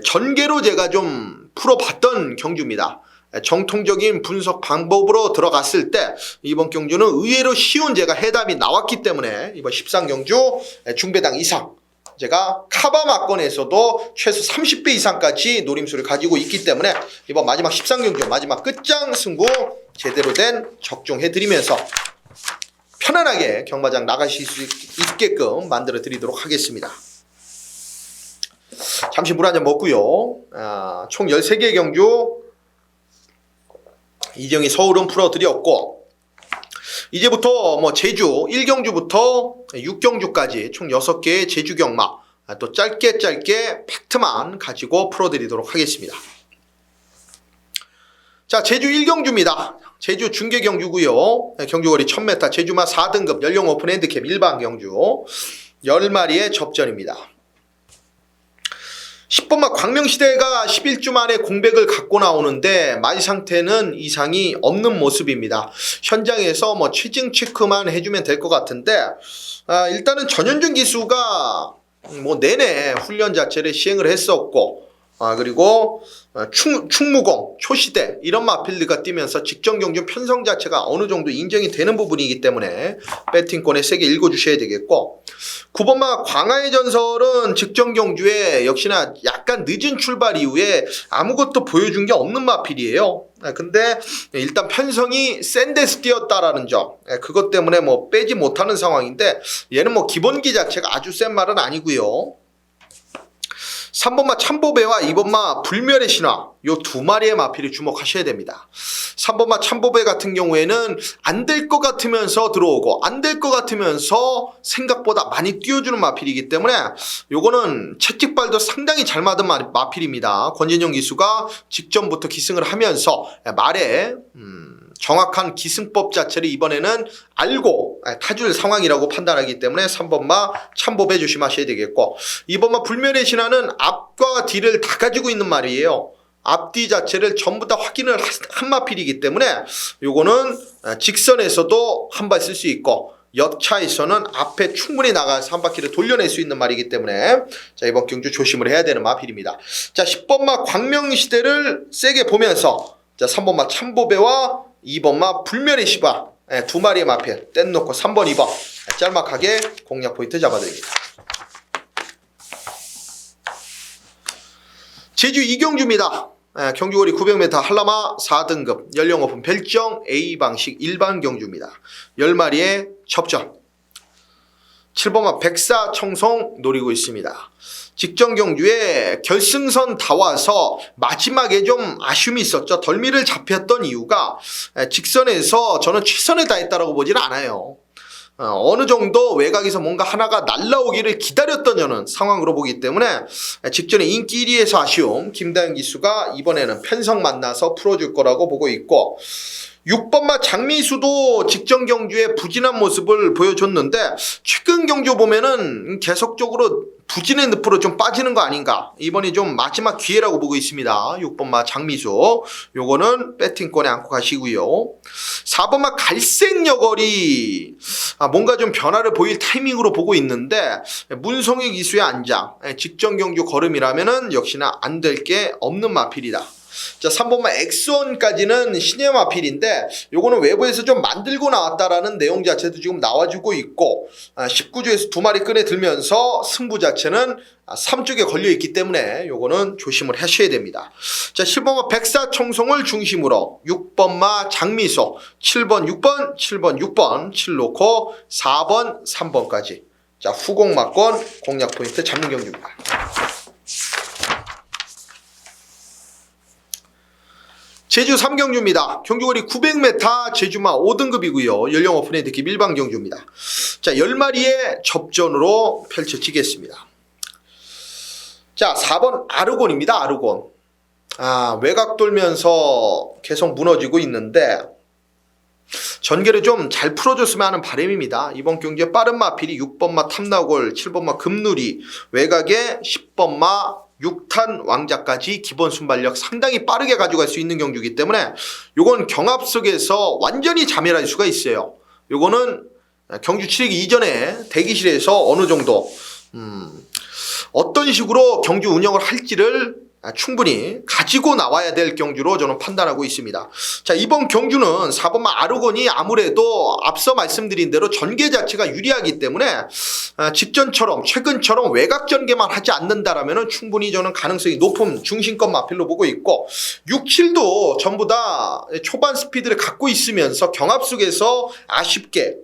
전개로 제가 좀 풀어봤던 경주입니다. 정통적인 분석 방법으로 들어갔을 때 이번 경주는 의외로 쉬운 제가 해답이 나왔기 때문에 이번 13경주 중배당 이상, 제가 카바 막건에서도 최소 30배 이상까지 노림수를 가지고 있기 때문에 이번 마지막 13경주 마지막 끝장 승부 제대로 된 적중해드리면서 편안하게 경마장 나가실 수 있게끔 만들어 드리도록 하겠습니다. 잠시 물 한잔 먹고요. 총 13개의 경주 이정희 서울은 풀어드렸고, 이제부터 뭐 제주 1경주부터 6경주까지 총 6개의 제주 경마 또 짧게 팩트만 가지고 풀어드리도록 하겠습니다. 자, 제주 1경주입니다. 제주 중계 경주고요. 경주거리 1000m, 제주마 4등급 연령 오픈 핸디캡 일반 경주 10마리의 접전입니다. 10번마 광명시대가 11주 만에 공백을 갖고 나오는데 마이 상태는 이상이 없는 모습입니다. 현장에서 뭐 체증 체크만 해주면 될 것 같은데, 일단은 전현준 기수가 뭐 내내 훈련 자체를 시행을 했었고, 그리고 충무공, 초시대 이런 마필드가 뛰면서 직전 경주 편성 자체가 어느 정도 인정이 되는 부분이기 때문에 배팅권에 세게 읽어주셔야 되겠고, 9번마 광화의 전설은 직전 경주에 역시나 약간 늦은 출발 이후에 아무것도 보여준 게 없는 마필이에요. 근데 일단 편성이 센 데서 뛰었다라는 점, 그것 때문에 뭐 빼지 못하는 상황인데, 얘는 뭐 기본기 자체가 아주 센 말은 아니고요. 3번마 참보배와 2번마 불멸의 신화, 요 두 마리의 마필이 주목하셔야 됩니다. 3번마 참보배 같은 경우에는 안 될 것 같으면서 들어오고 안 될 것 같으면서 생각보다 많이 띄워주는 마필이기 때문에 요거는 채찍발도 상당히 잘 맞은 마필입니다. 권진영 기수가 직전부터 기승을 하면서 말에 정확한 기승법 자체를 이번에는 알고 타줄 상황이라고 판단하기 때문에 3번마 참보배 조심하셔야 되겠고, 2번마 불멸의 신화는 앞과 뒤를 다 가지고 있는 말이에요. 앞뒤 자체를 전부 다 확인을 한 마필이기 때문에 요거는 직선에서도 한 발 쓸 수 있고 여차에서는 앞에 충분히 나가서 한 바퀴를 돌려낼 수 있는 말이기 때문에 자, 이번 경주 조심을 해야 되는 마필입니다. 자, 10번마 광명시대를 세게 보면서 자, 3번마 참보배와 2번마 불멸의 시바 두 마리의 마필 뗀놓고 3번 2번 짤막하게 공략 포인트 잡아드립니다. 제주 2경주입니다. 경주거리 900m 한라마 4등급 연령 오픈 별정 A방식 일반 경주입니다. 10마리의 접전. 7번마 백사청송 노리고 있습니다. 직전 경주에 결승선 다 와서 마지막에 좀 아쉬움이 있었죠. 덜미를 잡혔던 이유가 직선에서 저는 최선을 다했다라고 보지는 않아요. 어느 정도 외곽에서 뭔가 하나가 날라오기를 기다렸던 저는 상황으로 보기 때문에 직전에 인기 1위에서 아쉬움, 김다현 기수가 이번에는 편성 만나서 풀어줄 거라고 보고 있고, 6번마 장미수도 직전 경주에 부진한 모습을 보여줬는데 최근 경주 보면은 계속적으로 부진의 늪으로 좀 빠지는 거 아닌가, 이번이 좀 마지막 기회라고 보고 있습니다. 6번마 장미수 요거는 배팅권에 안고 가시고요. 4번마 갈색 여걸이 뭔가 좀 변화를 보일 타이밍으로 보고 있는데 문성의 기수의 안장 직전 경주 걸음이라면은 역시나 안 될 게 없는 마필이다. 자, 3번마 엑스원까지는 신의 마필인데 요거는 외부에서 좀 만들고 나왔다라는 내용 자체도 지금 나와주고 있고, 19주에서 두 마리 끈에 들면서 승부 자체는 3쪽에 걸려있기 때문에 요거는 조심을 하셔야 됩니다. 자, 7번마 백사청송을 중심으로 6번마 장미소 7번 6번 7번 6번 7 놓고 4번 3번까지 자, 후공 막권 공략 포인트 잡는 경주입니다. 제주 3경주입니다. 경주거리 900m 제주마 5등급이고요. 연령 오픈 핸디캡 일반 경주입니다. 자, 10마리의 접전으로 펼쳐지겠습니다. 자, 4번 아르곤입니다. 아르곤. 외곽 돌면서 계속 무너지고 있는데 전개를 좀 잘 풀어줬으면 하는 바람입니다. 이번 경기에 빠른 마필이 6번마 탐나골, 7번마 금누리, 외곽에 10번마 6탄 왕자까지 기본 순발력 상당히 빠르게 가져갈 수 있는 경주이기 때문에 요건 경합 속에서 완전히 자멸할 수가 있어요. 요거는 경주 치르기 이전에 대기실에서 어느 정도 어떤 식으로 경주 운영을 할지를 충분히 가지고 나와야 될 경주로 저는 판단하고 있습니다. 자, 이번 경주는 4번마 아르곤이 아무래도 앞서 말씀드린 대로 전개 자체가 유리하기 때문에 직전처럼 최근처럼 외곽 전개만 하지 않는다라면 충분히 저는 가능성이 높은 중심권 마필로 보고 있고 6, 7도 전부 다 초반 스피드를 갖고 있으면서 경합 속에서 아쉽게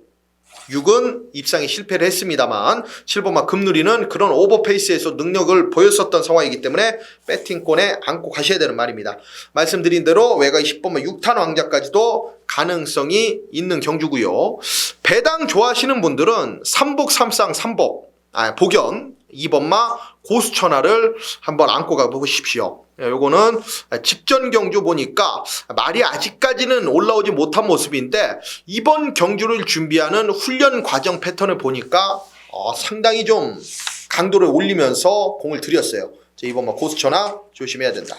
6은 입상에 실패를 했습니다만 7번마 금누리는 그런 오버페이스에서 능력을 보였었던 상황이기 때문에 배팅권에 안고 가셔야 되는 말입니다. 말씀드린 대로 외곽 10번마 6탄 왕자까지도 가능성이 있는 경주고요. 배당 좋아하시는 분들은 삼복 삼상 삼복 복연 2번마 고수천하를 한번 안고 가보십시오. 요거는 직전 경주 보니까 말이 아직까지는 올라오지 못한 모습인데 이번 경주를 준비하는 훈련 과정 패턴을 보니까 상당히 좀 강도를 올리면서 공을 들였어요. 자, 2번마 고수천하 조심해야 된다.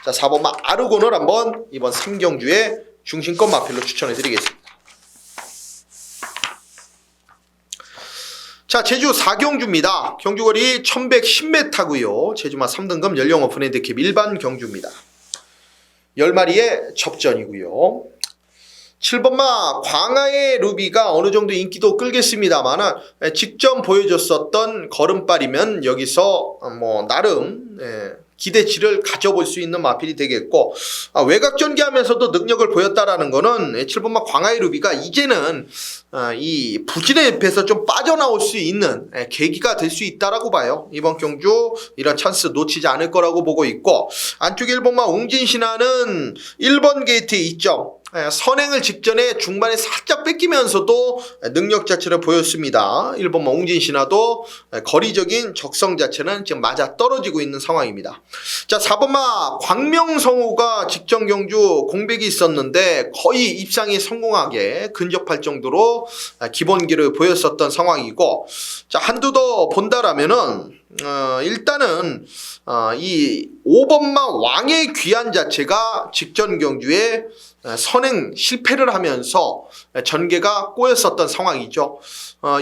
자, 4번마 아르곤을 한번 이번 3경주의 중심권 마필로 추천해 드리겠습니다. 자, 제주 4경주입니다. 경주거리 1110m고요. 제주마 3등급 연령 오픈 핸디캡 일반 경주입니다. 10마리의 접전이고요. 7번마 광하의 루비가 어느 정도 인기도 끌겠습니다만 직전 보여줬었던 걸음발이면 여기서 나름 기대치를 가져볼 수 있는 마필이 되겠고 외곽 전개하면서도 능력을 보였다라는 거는 7번마 광하의 루비가 이제는 이 부진의 늪에서 좀 빠져나올 수 있는 계기가 될 수 있다라고 봐요. 이번 경주 이런 찬스 놓치지 않을 거라고 보고 있고 안쪽 1번마 웅진신하는 1번 게이트에 2점 선행을 직전에 중반에 살짝 뺏기면서도 능력 자체를 보였습니다. 1번마 웅진신하도 거리적인 적성 자체는 지금 맞아 떨어지고 있는 상황입니다. 자, 4번마 광명성호가 직전 경주 공백이 있었는데 거의 입상이 성공하게 근접할 정도로 기본기를 보였었던 상황이고 자, 한두 더 본다라면은 일단은 이 5번마 왕의 귀환 자체가 직전 경주에 선행 실패를 하면서 전개가 꼬였었던 상황이죠.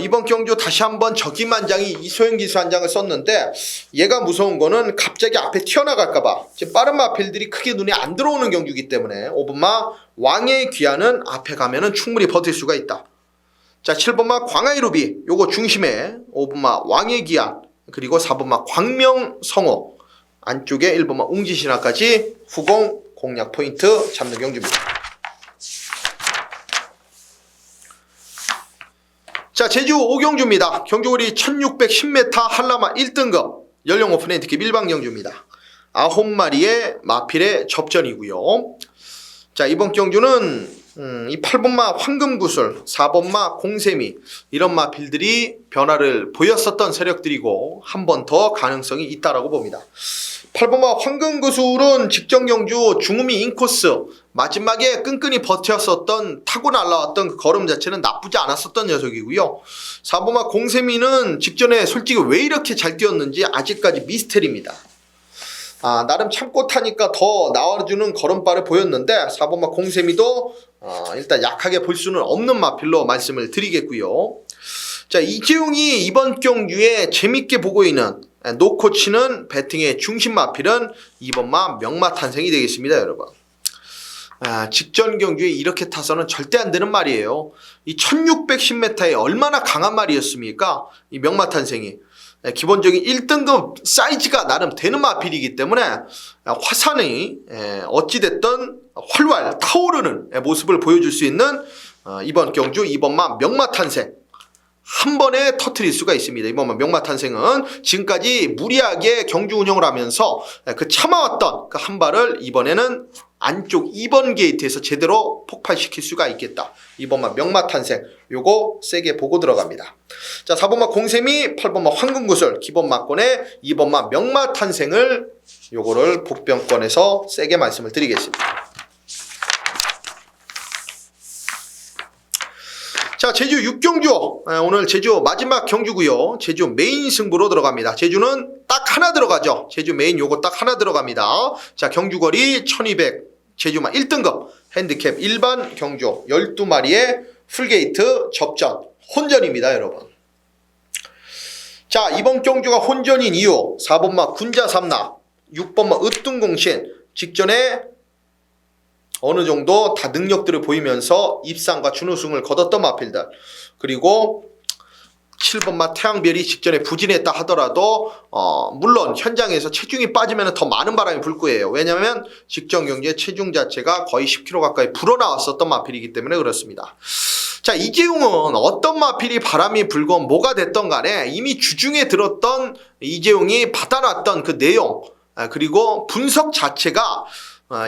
이번 경주 다시 한번 저기만장이 이소영 기수 한 장을 썼는데 얘가 무서운 거는 갑자기 앞에 튀어나갈까봐 지금 빠른 마필들이 크게 눈에 안 들어오는 경주이기 때문에 5번마 왕의 귀환은 앞에 가면은 충분히 버틸 수가 있다. 자, 7번마 광하의 루비 요거 중심에 5번마 왕의 귀환 그리고 4번마 광명성호 안쪽에 1번마 웅지신화까지 후공 공략 포인트 잡는 경주입니다. 자, 제주 5경주입니다. 경주거리 1610m 한라마 1등급 연령 오픈 핸디캡 일반 경주입니다. 9마리의 마필의 접전이고요. 자, 이번 경주는 이 8번마 황금구슬, 4번마 공세미 이런 마필들이 변화를 보였었던 세력들이고 한 번 더 가능성이 있다라고 봅니다. 8번마 황금구슬은 직전 경주 중음이 인코스 마지막에 끈끈이 버텼었던 타고 날라왔던 그 걸음 자체는 나쁘지 않았었던 녀석이고요. 4번마 공세미는 직전에 솔직히 왜 이렇게 잘 뛰었는지 아직까지 미스테리입니다. 나름 참고 타니까 더 나와주는 걸음발을 보였는데 4번마 공세미도 일단 약하게 볼 수는 없는 마필로 말씀을 드리겠고요. 자, 이재용이 이번 경주에 재밌게 보고 있는 놓고 치는 배팅의 중심 마필은 2번마 명마 탄생이 되겠습니다, 여러분. 직전 경주에 이렇게 타서는 절대 안 되는 말이에요. 이 1610m에 얼마나 강한 말이었습니까? 이 명마 탄생이. 기본적인 1등급 사이즈가 나름 되는 마필이기 때문에 화산이 어찌됐든 활활 타오르는 모습을 보여줄 수 있는 이번 경주 2번마 명마 탄생 한 번에 터트릴 수가 있습니다. 이번 명마탄생은 지금까지 무리하게 경주 운영을 하면서 그 참아왔던 그 한 발을 이번에는 안쪽 2번 게이트에서 제대로 폭발시킬 수가 있겠다. 이번만 명마탄생 요거 세게 보고 들어갑니다. 자, 4번마 공세미, 8번마 황금구슬, 기본 막권에 2번마 명마탄생을 요거를 복병권에서 세게 말씀을 드리겠습니다. 자, 제주 6경주, 오늘 제주 마지막 경주고요. 제주 메인 승부로 들어갑니다. 제주는 딱 하나 들어가죠. 제주 메인 요거 딱 하나 들어갑니다. 자, 경주거리 1200, 제주만 1등급, 핸디캡 일반 경주 12마리의 풀게이트 접전, 혼전입니다, 여러분. 자, 이번 경주가 혼전인 이유, 4번마 군자 삼나, 6번마 으뜸공신, 직전에 어느 정도 다 능력들을 보이면서 입상과 준우승을 거뒀던 마필들, 그리고 7번마 태양별이 직전에 부진했다 하더라도 물론 현장에서 체중이 빠지면 더 많은 바람이 불 거예요. 왜냐하면 직전 경기에 체중 자체가 거의 10kg 가까이 불어나왔었던 마필이기 때문에 그렇습니다. 자, 이재용은 어떤 마필이 바람이 불건 뭐가 됐던 간에 이미 주중에 들었던 이재용이 받아놨던 그 내용, 그리고 분석 자체가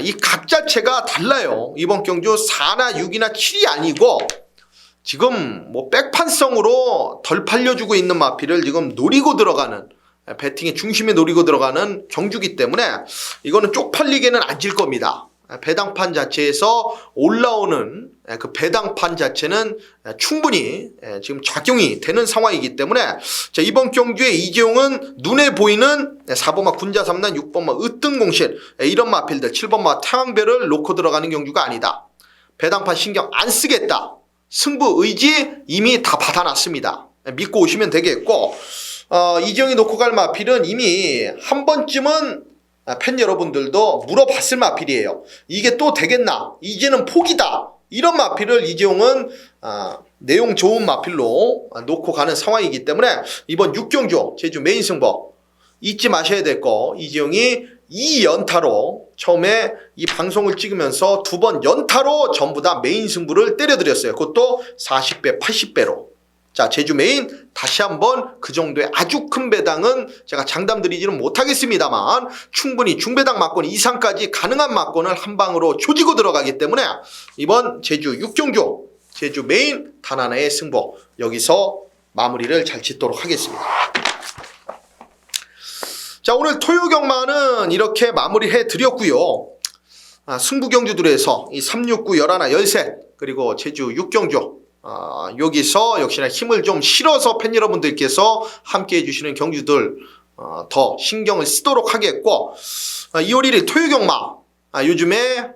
이 각 자체가 달라요. 이번 경주 4나 6이나 7이 아니고 지금 뭐 백판성으로 덜 팔려주고 있는 마필을 지금 노리고 들어가는, 배팅의 중심에 노리고 들어가는 경주기 때문에 이거는 쪽팔리게는 안 질 겁니다. 배당판 자체에서 올라오는 그 배당판 자체는 충분히 지금 작용이 되는 상황이기 때문에, 자, 이번 경주에 이재용은 눈에 보이는 4번마 군자 삼난, 6번마 으뜸공신 이런 마필들, 7번마 태양별을 놓고 들어가는 경주가 아니다. 배당판 신경 안 쓰겠다. 승부 의지 이미 다 받아놨습니다. 믿고 오시면 되겠고, 이재용이 놓고 갈 마필은 이미 한 번쯤은 팬 여러분들도 물어봤을 마필이에요. 이게 또 되겠나? 이제는 포기다. 이런 마필을 이재용은 내용 좋은 마필로 놓고 가는 상황이기 때문에 이번 6경주 제주 메인 승부 잊지 마셔야 될 거, 이재용이 2연타로 처음에 이 방송을 찍으면서 2번 연타로 전부 다 메인 승부를 때려드렸어요. 그것도 40배, 80배로. 자, 제주 메인 다시 한번 그 정도의 아주 큰 배당은 제가 장담드리지는 못하겠습니다만 충분히 중배당 막권 이상까지 가능한 막권을 한 방으로 조지고 들어가기 때문에 이번 제주 6경주 제주 메인 단 하나의 승부 여기서 마무리를 잘 짓도록 하겠습니다. 자, 오늘 토요 경마는 이렇게 마무리해 드렸고요. 승부 경주들에서 이 369, 11, 13 그리고 제주 6경주 여기서 역시나 힘을 좀 실어서 팬 여러분들께서 함께 해주시는 경주들 더 신경을 쓰도록 하겠고, 2월 1일 토요 경마 요즘에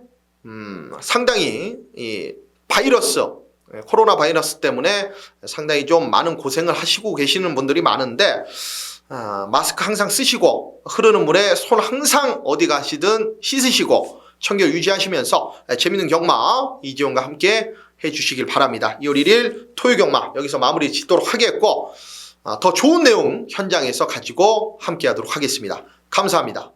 상당히 이 바이러스, 코로나 바이러스 때문에 상당히 좀 많은 고생을 하시고 계시는 분들이 많은데, 마스크 항상 쓰시고 흐르는 물에 손 항상 어디 가시든 씻으시고 청결 유지하시면서 재밌는 경마 이재용과 함께 해주시길 바랍니다. 2월 1일 토요 경마 여기서 마무리 짓도록 하겠고, 더 좋은 내용 현장에서 가지고 함께 하도록 하겠습니다. 감사합니다.